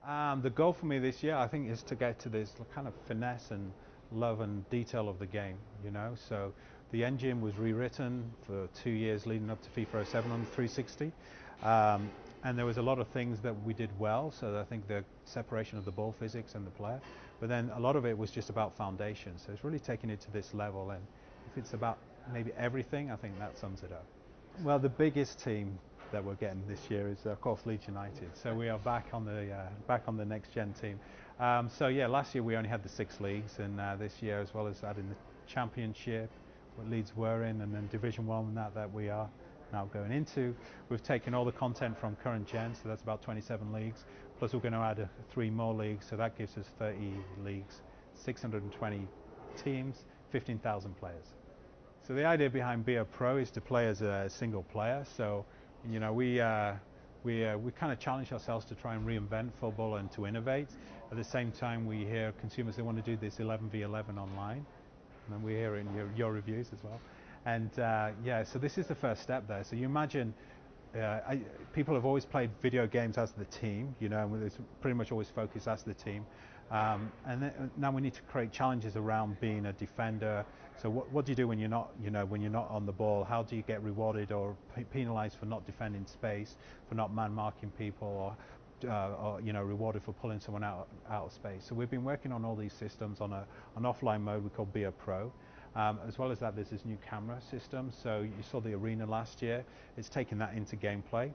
The goal for me this year, I think, is to get to this kind of finesse and love and detail of the game, you know. So the engine was rewritten for 2 years leading up to FIFA 07 on the 360. And there was a lot of things that we did well. So I think the separation of the ball physics and the player. But then a lot of it was just about foundation. So it's really taking it to this level. And if it's about maybe everything, I think that sums it up. Well, the biggest team that we're getting this year is, of course, Leeds United. So we are back on the next gen team. So yeah, last year we only had the 6 leagues, and this year, as well as adding the Championship, what Leeds were in, and then Division One that we are now going into, we've taken all the content from current gen, so that's about 27 leagues. Plus, we're going to add 3 more leagues, so that gives us 30 leagues, 620 teams, 15,000 players. So the idea behind Be a Pro is to play as a single player. So, you know, we kind of challenge ourselves to try and reinvent football and to innovate. At the same time, we hear consumers, they want to do this 11v11 online, and we hear it in your reviews as well. And yeah, so this is the first step there. So you imagine people have always played video games as the team, you know, and it's pretty much always focused as the team. Now we need to create challenges around being a defender. So what do you do when you're not, you know, when you're not on the ball? How do you get rewarded or penalised for not defending space, for not man marking people, or you know, rewarded for pulling someone out of space? So we've been working on all these systems on an offline mode we call Be a Pro. As well as that, there's this new camera system. So you saw the arena last year. It's taking that into gameplay.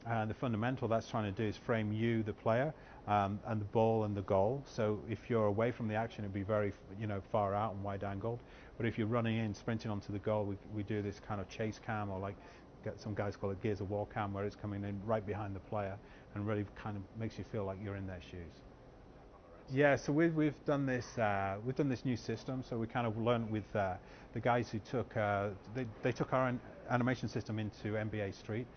And the fundamental that's trying to do is frame you, the player, and the ball and the goal. So if you're away from the action, it'd be very, you know, far out and wide angled. But if you're running in, sprinting onto the goal, we do this kind of chase cam, or like some guys call it Gears of War cam, where it's coming in right behind the player and really kind of makes you feel like you're in their shoes. Yeah, so we've done this new system. So we kind of learned with the guys who took they took our animation system into NBA Street,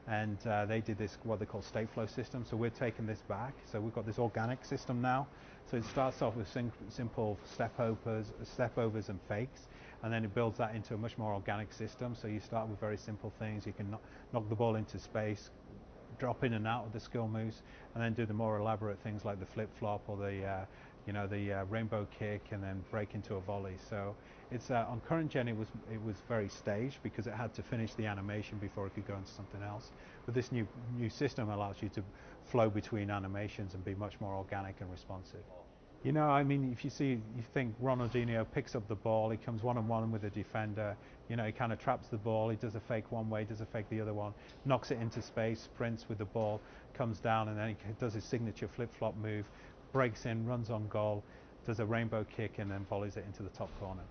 and they did this what they call state flow system. So we're taking this back. So we've got this organic system now. So it starts off with simple step overs and fakes, and then it builds that into a much more organic system. So you start with very simple things. You can knock the ball into space, drop in and out of the skill moves, and then do the more elaborate things like the flip flop or the rainbow kick, and then break into a volley. So it's on current gen it was very staged because it had to finish the animation before it could go into something else. But this new system allows you to flow between animations and be much more organic and responsive. You know, I mean, if you think Ronaldinho picks up the ball, he comes one-on-one with a defender, you know, he kind of traps the ball, he does a fake one way, does a fake the other one, knocks it into space, sprints with the ball, comes down, and then he does his signature flip-flop move, breaks in, runs on goal, does a rainbow kick, and then volleys it into the top corner.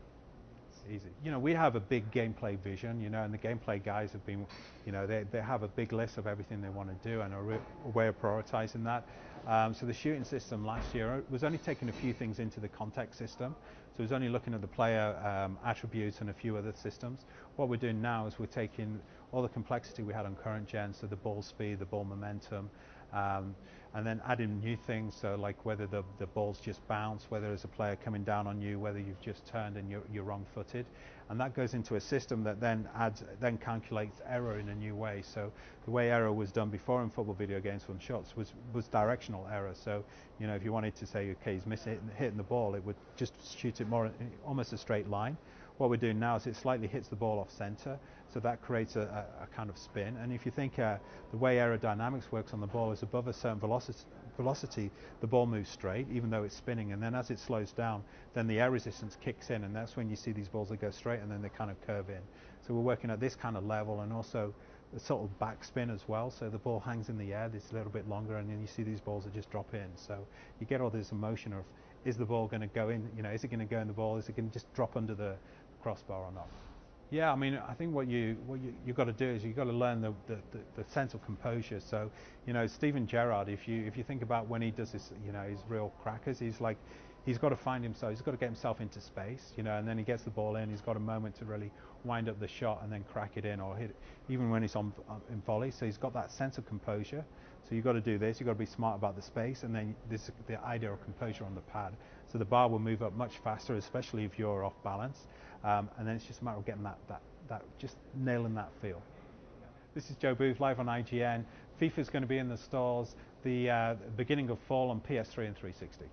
Easy. You know, we have a big gameplay vision, you know, and the gameplay guys have been, you know, they have a big list of everything they want to do and a way of prioritizing that. So the shooting system last year was only taking a few things into the context system. So it was only looking at the player attributes and a few other systems. What we're doing now is we're taking all the complexity we had on current gen, so the ball speed, the ball momentum, and then adding new things, so like whether the balls just bounce, whether there's a player coming down on you, whether you've just turned and you're wrong-footed, and that goes into a system that then calculates error in a new way. So the way error was done before in football video games from shots was directional error. So, you know, if you wanted to say, okay, he's hitting the ball, it would just shoot it more almost a straight line. What we're doing now is it slightly hits the ball off center, so that creates a kind of spin. And if you think the way aerodynamics works on the ball is above a certain velocity, the ball moves straight, even though it's spinning. And then as it slows down, then the air resistance kicks in, and that's when you see these balls that go straight and then they kind of curve in. So we're working at this kind of level, and also the sort of backspin as well. So the ball hangs in the air, it's a little bit longer, and then you see these balls that just drop in. So you get all this emotion of, is the ball going to go in? You know, is it going to go in the ball? Is it going to just drop under the crossbar or not? Yeah, I mean, I think what you've got to do is you've got to learn the sense of composure. So, you know, Steven Gerrard, if you think about when he does this, you know, his real crackers, he's got to find himself, he's got to get himself into space, you know, and then he gets the ball in, he's got a moment to really wind up the shot and then crack it in, or hit it, even when it's in volley. So he's got that sense of composure. So you've got to do this, you've got to be smart about the space, and then the idea of composure on the pad. So the bar will move up much faster, especially if you're off balance. And then it's just a matter of getting that just nailing that feel. This is Joe Booth live on IGN. FIFA is going to be in the stores the beginning of fall on PS3 and 360.